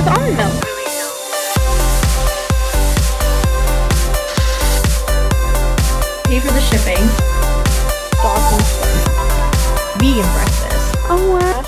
with almond milk. Pay for the shipping. Vegan breakfast. Oh wow.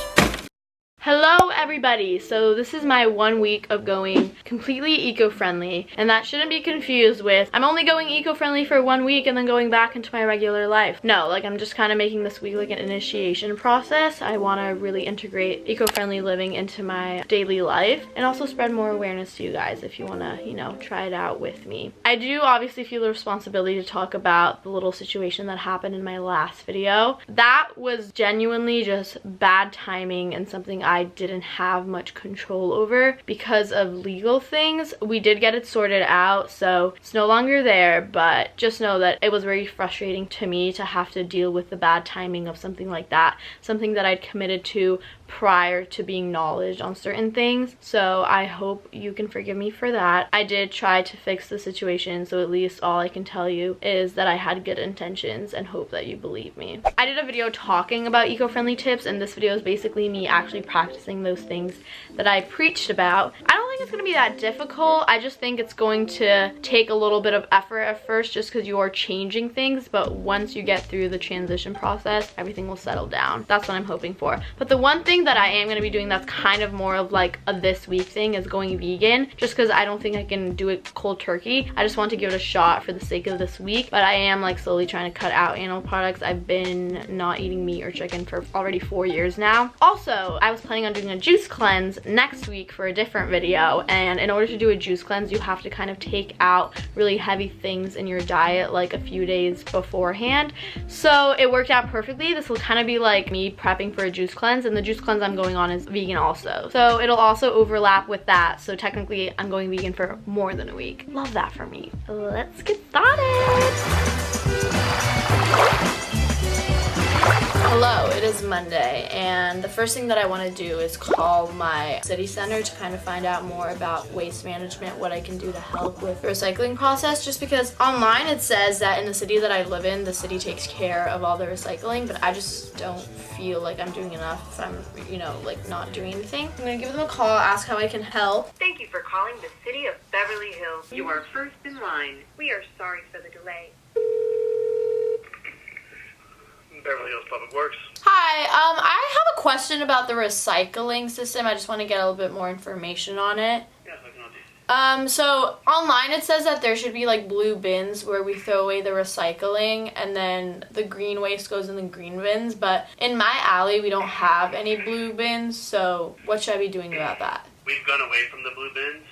Hello everybody, so this is my 1 week of going completely eco-friendly, and that shouldn't be confused with I'm only going eco-friendly for 1 week and then going back into my regular life. No, like I'm just kind of making this week like an initiation process. I want to really integrate eco-friendly living into my daily life and also spread more awareness to you guys if you want to, you know, try it out with me. I do obviously feel the responsibility to talk about the little situation that happened in my last video. That was genuinely just bad timing and something I didn't have much control over because of legal things. We did get it sorted out, so it's no longer there, but just know that it was very frustrating to me to have to deal with the bad timing of something like that, something that I'd committed to prior to being knowledge on certain things. So I hope you can forgive me for that. I did try to fix the situation, so at least all I can tell you is that I had good intentions and hope that you believe me. I did a video talking about eco-friendly tips, and this video is basically me actually practicing those things that I preached about. I don't think it's going to be that difficult. I just think it's going to take a little bit of effort at first just because you are changing things, but once you get through the transition process, everything will settle down. That's what I'm hoping for. But the one thing that I am going to be doing that's kind of more of like a this week thing is going vegan, just because I don't think I can do it cold turkey. I just want to give it a shot for the sake of this week, but I am like slowly trying to cut out animal products. I've been not eating meat or chicken for already 4 years now. Also, I was planning on doing a juice cleanse next week for a different video, and in order to do a juice cleanse you have to kind of take out really heavy things in your diet like a few days beforehand. So it worked out perfectly. This will kind of be like me prepping for a juice cleanse, and the juice cleanse I'm going on is vegan also, so it'll also overlap with that. So technically I'm going vegan for more than a week. Love that for me. Let's get started. Hello, it is Monday, and the first thing that I want to do is call my city center to kind of find out more about waste management, what I can do to help with the recycling process, just because online it says that in the city that I live in, the city takes care of all the recycling, but I just don't feel like I'm doing enough if I'm, you know, like not doing anything. I'm gonna give them a call, ask how I can help. Thank you for calling the City of Beverly Hills. You are first in line. We are sorry for the delay. Beverly Hills Public Works. Hi, I have a question about the recycling system. I just want to get a little bit more information on it. Yes, I can help you. So online it says that there should be like blue bins where we throw away the recycling, and then the green waste goes in the green bins, but in my alley we don't have any blue bins, so what should I be doing about that? We've gone away from the blue bins,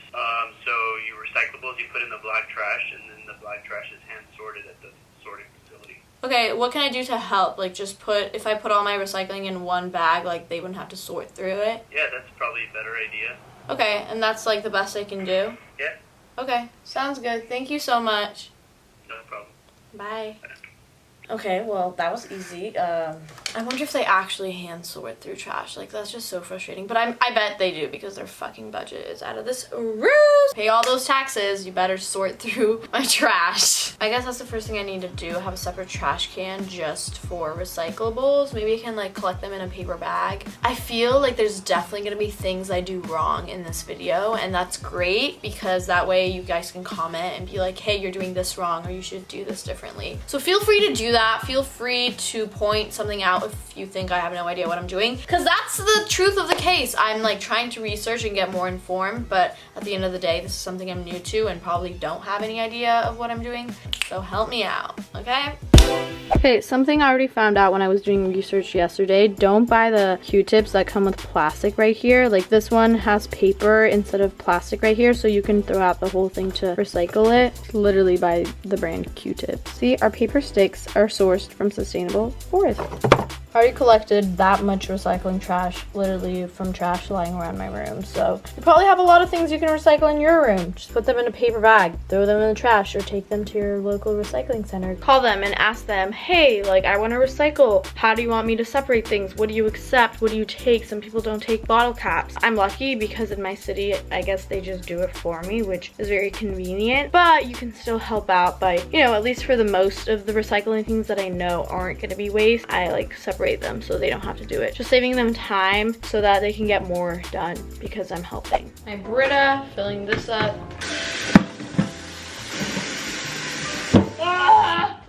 so your recyclables you put in the black trash, and then the black trash is hand sorted at the sorting facility. Okay, what can I do to help? Like just if I put all my recycling in one bag, like they wouldn't have to sort through it? Yeah, that's probably a better idea. Okay, and that's like the best I can do? Yeah. Okay, sounds good. Thank you so much. No problem. Bye. Okay, well, that was easy. I wonder if they actually hand sort through trash. Like, that's just so frustrating. But I bet they do, because their fucking budget is out of this roof. Pay all those taxes, you better sort through my trash. I guess that's the first thing I need to do, have a separate trash can just for recyclables. Maybe I can, like, collect them in a paper bag. I feel like there's definitely gonna be things I do wrong in this video, and that's great, because that way you guys can comment and be like, hey, you're doing this wrong, or you should do this differently. So feel free to do that. Feel free to point something out if you think I have no idea what I'm doing, because that's the truth of the case. I'm like trying to research and get more informed, but at the end of the day, this is something I'm new to and probably don't have any idea of what I'm doing, so help me out, okay? Okay, something I already found out when I was doing research yesterday. Don't buy the Q-tips that come with plastic right here. Like this one has paper instead of plastic right here, so you can throw out the whole thing to recycle it. Literally buy the brand Q-tips. See, our paper sticks are sourced from sustainable forests. I already collected that much recycling trash, literally from trash lying around my room. So you probably have a lot of things you can recycle in your room. Just put them in a paper bag, throw them in the trash, or take them to your local recycling center. Call them and ask them, hey, like I want to recycle. How do you want me to separate things? What do you accept? What do you take? Some people don't take bottle caps. I'm lucky because in my city, I guess they just do it for me, which is very convenient. But you can still help out by, you know, at least for the most of the recycling things that I know aren't going to be waste. I like separate separate them so they don't have to do it. Just saving them time so that they can get more done because I'm helping. My Brita, filling this up.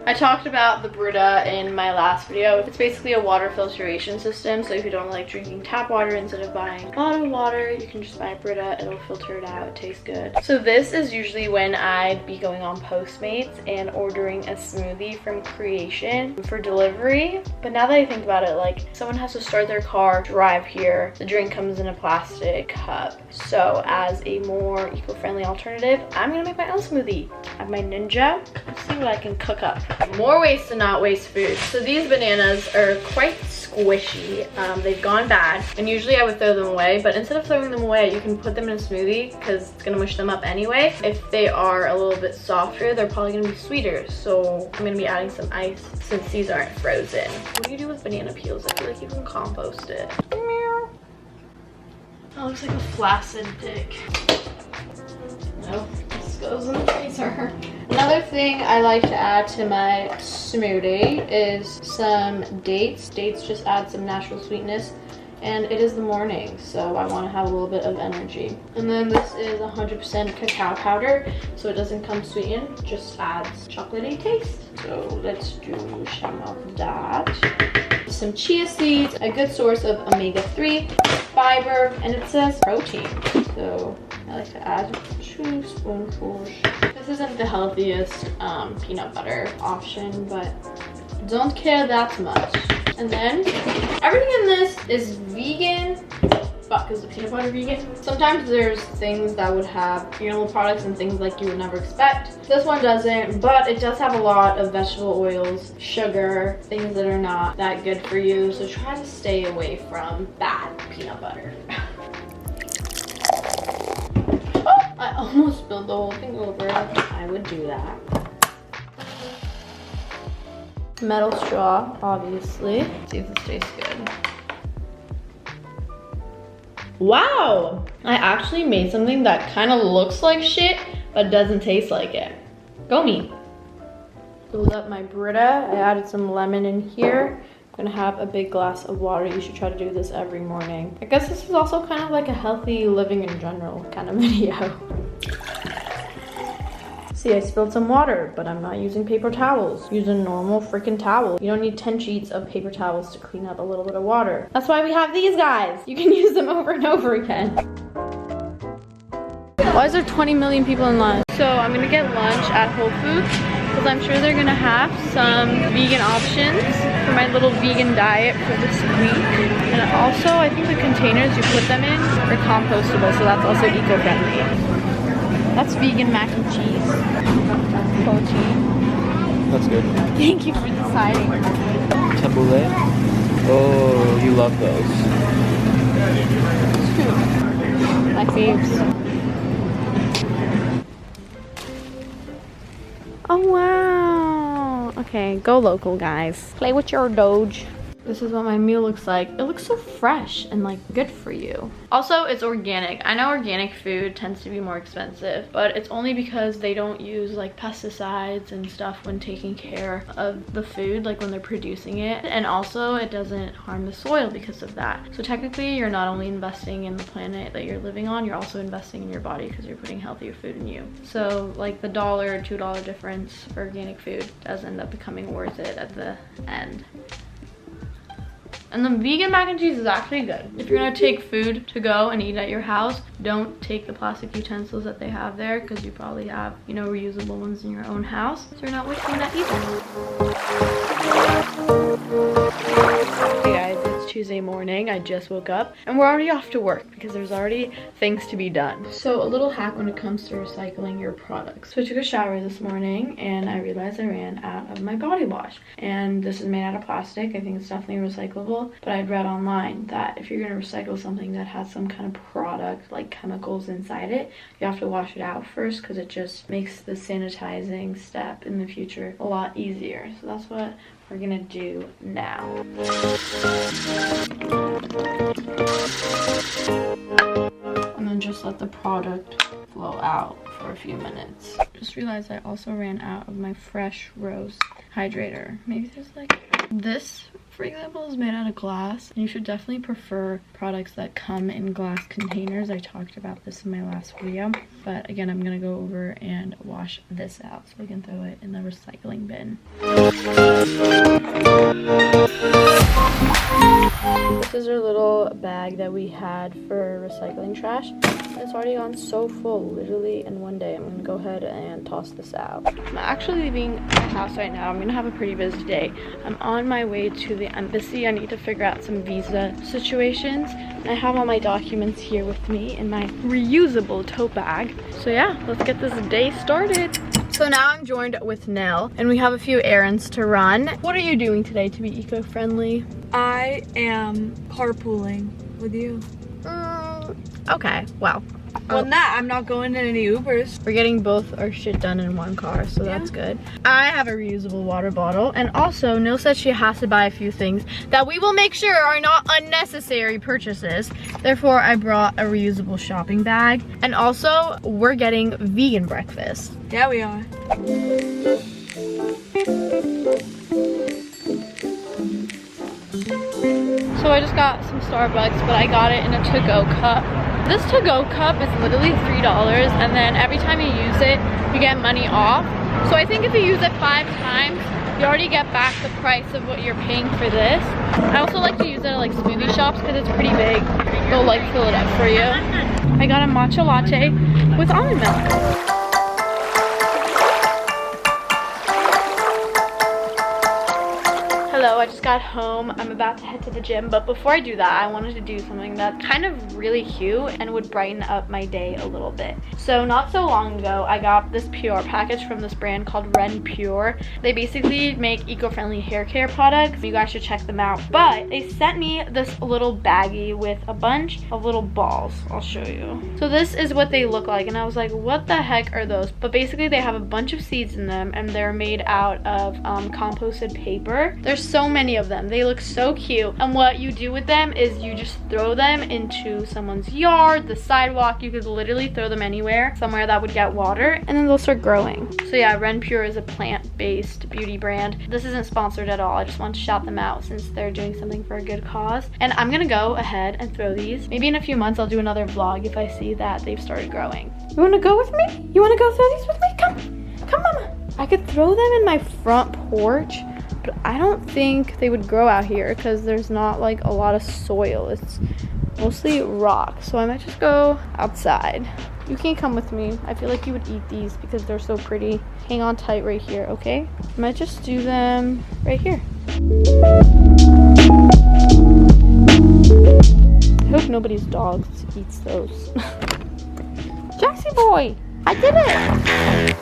I talked about the Brita in my last video. It's basically a water filtration system, so if you don't like drinking tap water, instead of buying bottled water, you can just buy a Brita. It'll filter it out. It tastes good. So this is usually when I'd be going on Postmates and ordering a smoothie from Creation for delivery. But now that I think about it, like, someone has to start their car, drive here, the drink comes in a plastic cup. So as a more eco-friendly alternative, I'm gonna make my own smoothie. I have my Ninja. Let's see what I can cook up. More ways to not waste food. So these bananas are quite squishy. They've gone bad, and usually I would throw them away, but instead of throwing them away, you can put them in a smoothie because it's gonna mush them up anyway. If they are a little bit softer, they're probably gonna be sweeter. So I'm gonna be adding some ice since these aren't frozen. What do you do with banana peels? I feel like you can compost it. That looks like a flaccid dick. Nope. Goes in the freezer. Another thing I like to add to my smoothie is some dates. Dates just add some natural sweetness, and it is the morning, so I want to have a little bit of energy. And then this is 100% cacao powder, so it doesn't come sweetened, just adds chocolatey taste. So let's do some of that. Some chia seeds, a good source of omega-3, fiber, and it says protein. So I like to add 2 spoonfuls. This isn't the healthiest peanut butter option, but don't care that much. And then everything in this is vegan. Fuck, is the peanut butter vegan? Sometimes there's things that would have animal products and things like you would never expect. This one doesn't, but it does have a lot of vegetable oils, sugar, things that are not that good for you. So try to stay away from bad peanut butter. I almost spilled the whole thing over. I would do that. Metal straw, obviously. Let's see if this tastes good. Wow! I actually made something that kind of looks like shit, but doesn't taste like it. Go me. Filled up my Brita. I added some lemon in here. I'm gonna have a big glass of water. You should try to do this every morning. I guess this is also kind of like a healthy living in general kind of video. See, I spilled some water, but I'm not using paper towels. Use a normal freaking towel. You don't need 10 sheets of paper towels to clean up a little bit of water. That's why we have these guys. You can use them over and over again. Why is there 20 million people in line? So I'm gonna get lunch at Whole Foods because I'm sure they're gonna have some vegan options for my little vegan diet for this week. And also, I think the containers you put them in are compostable, so that's also eco-friendly. That's vegan mac and cheese. Protein. That's good. Thank you for deciding. Tabbouleh. Oh, you love those. My faves. Oh wow. Okay, go local, guys. Play with your Doge. This is what my meal looks like. It looks so fresh and like good for you. Also, it's organic. I know organic food tends to be more expensive, but it's only because they don't use like pesticides and stuff when taking care of the food, like when they're producing it. And also it doesn't harm the soil because of that. So technically you're not only investing in the planet that you're living on, you're also investing in your body because you're putting healthier food in you. So like the $1 or $2 difference for organic food does end up becoming worth it at the end. And the vegan mac and cheese is actually good. If you're gonna take food to go and eat at your house, don't take the plastic utensils that they have there because you probably have, you know, reusable ones in your own house. So you're not wasting that either. Hey guys, it's Tuesday morning. I just woke up and we're already off to work because there's already things to be done. So a little hack when it comes to recycling your products. So I took a shower this morning and I realized I ran out of my body wash. And this is made out of plastic. I think it's definitely recyclable. But I'd read online that if you're going to recycle something that has some kind of product like chemicals inside it, you have to wash it out first because it just makes the sanitizing step in the future a lot easier. So that's what we're gonna do now. And then just let the product flow out for a few minutes. Just realized I also ran out of my fresh roast hydrator. Maybe there's like this, for example, is made out of glass, and you should definitely prefer products that come in glass containers. I talked about this in my last video, but again, I'm gonna go over and wash this out so we can throw it in the recycling bin. This is our little bag that we had for recycling trash. It's already gone so full, literally in one day. I'm gonna go ahead and toss this out. I'm actually leaving my house right now. I'm gonna have a pretty busy day. I'm on my way to the embassy. I need to figure out some visa situations. I have all my documents here with me in my reusable tote bag. So yeah, let's get this day started. So now I'm joined with Nell, and we have a few errands to run. What are you doing today to be eco-friendly? I am carpooling with you. Okay, well. Well, I'm not going in any Ubers. We're getting both our shit done in one car, so that's good. I have a reusable water bottle, and also Nil said she has to buy a few things that we will make sure are not unnecessary purchases. Therefore, I brought a reusable shopping bag, and also we're getting vegan breakfast. Yeah, we are. So I just got some Starbucks, but I got it in a to-go cup. This to-go cup is literally $3, and then every time you use it, you get money off. So I think if you use it 5 times, you already get back the price of what you're paying for this. I also like to use it at like smoothie shops because it's pretty big. They'll like fill it up for you. I got a matcha latte with almond milk. Hello, I just got home. I'm about to head to the gym, but before I do that, I wanted to do something that's kind of really cute and would brighten up my day a little bit. So not so long ago, I got this PR package from this brand called Ren Pure. They basically make eco-friendly hair care products. You guys should check them out. But they sent me this little baggie with a bunch of little balls. I'll show you. So this is what they look like, and I was like, what the heck are those? But basically they have a bunch of seeds in them, and they're made out of composted paper. There's so many of them. They look so cute, and what you do with them is you just throw them into someone's yard, the sidewalk. You could literally throw them anywhere, somewhere that would get water, and then they'll start growing. So yeah, Ren Pure is a plant-based beauty brand. This isn't sponsored at all. I just want to shout them out since they're doing something for a good cause. And I'm gonna go ahead and throw these. Maybe in a few months I'll do another vlog if I see that they've started growing. You want to go with me? You want to go throw these with me? Come mama. I could throw them in my front porch, but I don't think they would grow out here because there's not like a lot of soil. It's mostly rock, so I might just go outside. You can come with me. I feel like you would eat these because they're so pretty. Hang on tight right here, okay? I might just do them right here. I hope nobody's dog eats those. Jaxie boy, I did it!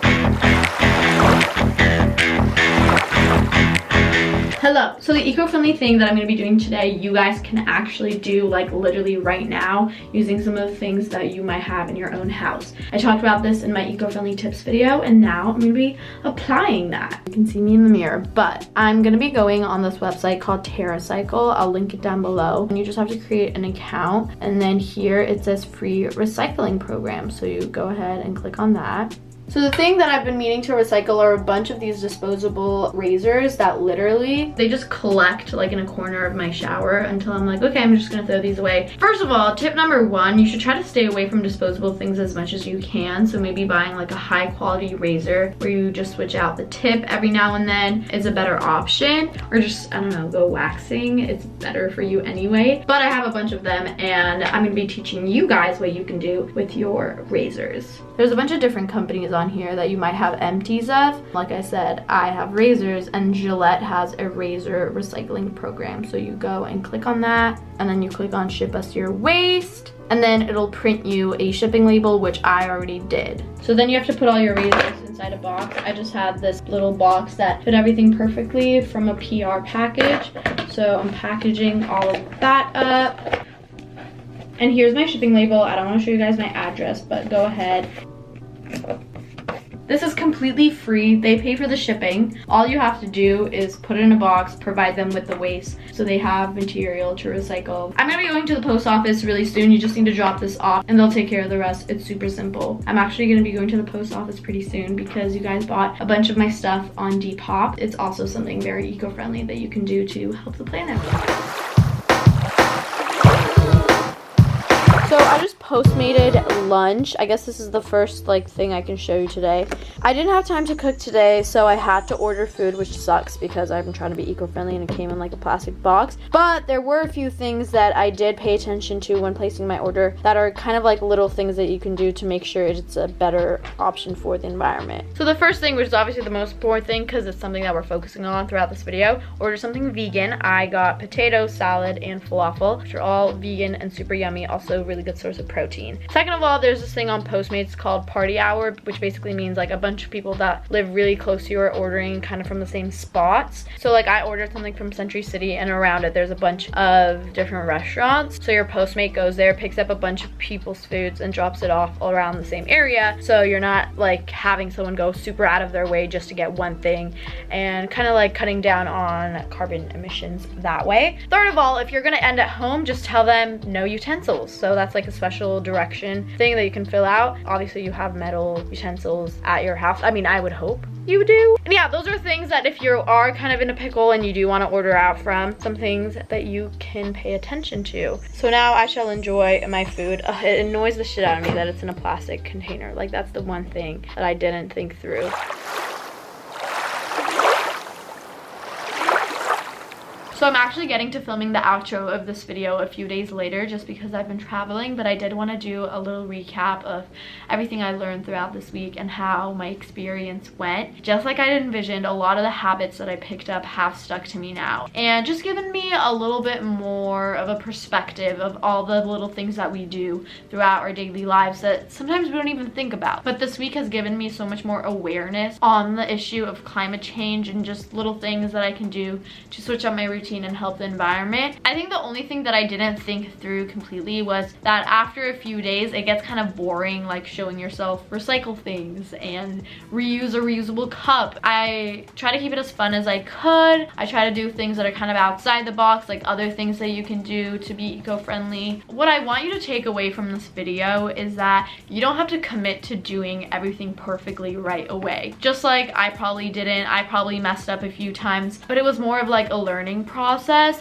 Hello. So the eco-friendly thing that I'm going to be doing today, you guys can actually do like literally right now using some of the things that you might have in your own house. I talked about this in my eco-friendly tips video, and now I'm going to be applying that. You can see me in the mirror, but I'm going to be going on this website called TerraCycle. I'll link it down below, and you just have to create an account, and then here it says free recycling program. So you go ahead and click on that. So the thing that I've been meaning to recycle are a bunch of these disposable razors that literally, they just collect like in a corner of my shower until I'm like, okay, I'm just gonna throw these away. First of all, tip number 1, you should try to stay away from disposable things as much as you can. So maybe buying like a high quality razor where you just switch out the tip every now and then is a better option. Or just, I don't know, go waxing. It's better for you anyway. But I have a bunch of them, and I'm gonna be teaching you guys what you can do with your razors. There's a bunch of different companies on here that you might have empties of. Like I said, I have razors, and Gillette has a razor recycling program. So you go and click on that, and then you click on ship us your waste, and then it'll print you a shipping label, which I already did. So then you have to put all your razors inside a box. I just had this little box that fit everything perfectly from a PR package. So I'm packaging all of that up. And here's my shipping label. I don't want to show you guys my address, but go ahead This is completely free. They pay for the shipping. All you have to do is put it in a box, provide them with the waste so they have material to recycle. I'm gonna be going to the post office really soon. You just need to drop this off and they'll take care of the rest. It's super simple. I'm actually gonna be going to the post office pretty soon because you guys bought a bunch of my stuff on Depop. It's also something very eco-friendly that you can do to help the planet. So I just Postmated lunch. I guess this is the first thing I can show you today. I didn't have time to cook today, so I had to order food, which sucks because I've been trying to be eco-friendly and it came in a plastic box. But there were a few things that I did pay attention to when placing my order that are kind of little things that you can do to make sure it's a better option for the environment. So the first thing, which is obviously the most important thing because it's something that we're focusing on throughout this video, order something vegan. I got potato salad and falafel, which are all vegan and super yummy, also really good source of protein. Second of all, there's this thing on Postmates called Party Hour, which basically means a bunch of people that live really close to you are ordering kind of from the same spots. So I ordered something from Century City, and around it there's a bunch of different restaurants. So your Postmate goes there, picks up a bunch of people's foods and drops it off all around the same area. So you're not having someone go super out of their way just to get one thing, and kind of cutting down on carbon emissions that way. Third of all, if you're gonna end at home, just tell them no utensils. So that's a special direction thing that you can fill out. Obviously you have metal utensils at your house. I mean, I would hope you do. And yeah, those are things that if you are kind of in a pickle and you do want to order out from, some things that you can pay attention to. So now I shall enjoy my food. It annoys the shit out of me that it's in a plastic container. That's the one thing that I didn't think through. So I'm actually getting to filming the outro of this video a few days later just because I've been traveling, but I did want to do a little recap of everything I learned throughout this week and how my experience went. Just like I envisioned, a lot of the habits that I picked up have stuck to me now, and just given me a little bit more of a perspective of all the little things that we do throughout our daily lives that sometimes we don't even think about. But this week has given me so much more awareness on the issue of climate change and just little things that I can do to switch up my routine and help the environment. I think the only thing that I didn't think through completely was that after a few days it gets kind of boring showing yourself recycle things and reuse a reusable cup. I try to keep it as fun as I could. I try to do things that are kind of outside the box, other things that you can do to be eco-friendly. What I want you to take away from this video is that you don't have to commit to doing everything perfectly right away. Just like I probably didn't. I probably messed up a few times, but it was more of a learning process.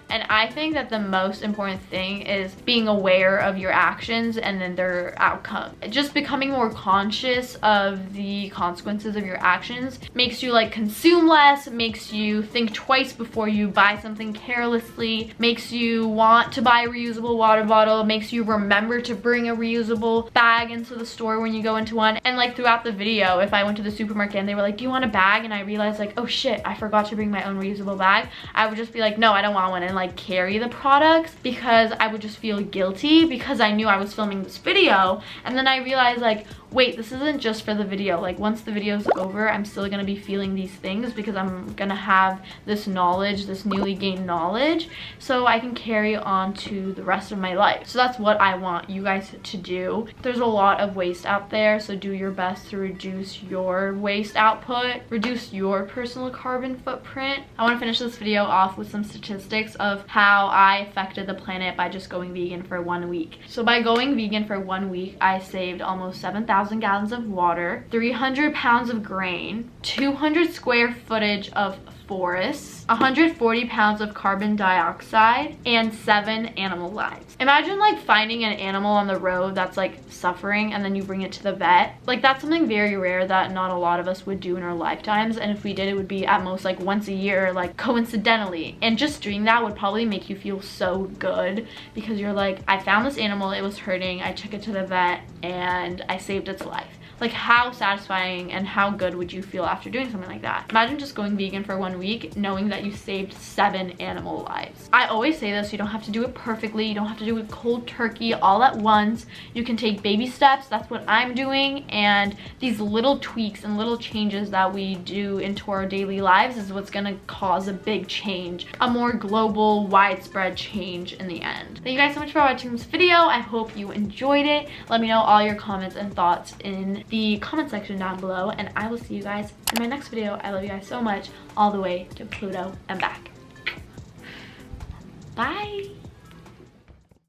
And I think that the most important thing is being aware of your actions and then their outcome. Just becoming more conscious of the consequences of your actions makes you consume less, makes you think twice before you buy something carelessly, makes you want to buy a reusable water bottle, makes you remember to bring a reusable bag into the store when you go into one. And throughout the video, if I went to the supermarket and they were do you want a bag, and I realized oh shit, I forgot to bring my own reusable bag, I would just be no, I don't want one, and carry the products because I would just feel guilty because I knew I was filming this video. And then I realized wait, this isn't just for the video. Once the video's over, I'm still gonna be feeling these things because I'm gonna have this knowledge, this newly gained knowledge, so I can carry on to the rest of my life. So that's what I want you guys to do. There's a lot of waste out there, so do your best to reduce your waste output, reduce your personal carbon footprint. I want to finish this video off with some statistics of how I affected the planet by just going vegan for 1 week. So by going vegan for 1 week, I saved almost 7,000 gallons of water, 300 pounds of grain, 200 square footage of forests, 140 pounds of carbon dioxide, and 7 animal lives. Imagine finding an animal on the road that's suffering and then you bring it to the vet. That's something very rare that not a lot of us would do in our lifetimes, and if we did, it would be at most once a year, coincidentally. And just doing that would probably make you feel so good because you're I found this animal, it was hurting, I took it to the vet and I saved its life. How satisfying and how good would you feel after doing something like that? Imagine just going vegan for 1 week knowing that you saved 7 animal lives. I always say this, you don't have to do it perfectly, you don't have to do it cold turkey all at once. You can take baby steps, that's what I'm doing, and these little tweaks and little changes that we do into our daily lives is what's gonna cause a big change, a more global, widespread change in the end. Thank you guys so much for watching this video. I hope you enjoyed it. Let me know all your comments and thoughts in the comment section down below, and I will see you guys in my next video. I love you guys so much, all the way to Pluto and back. Bye.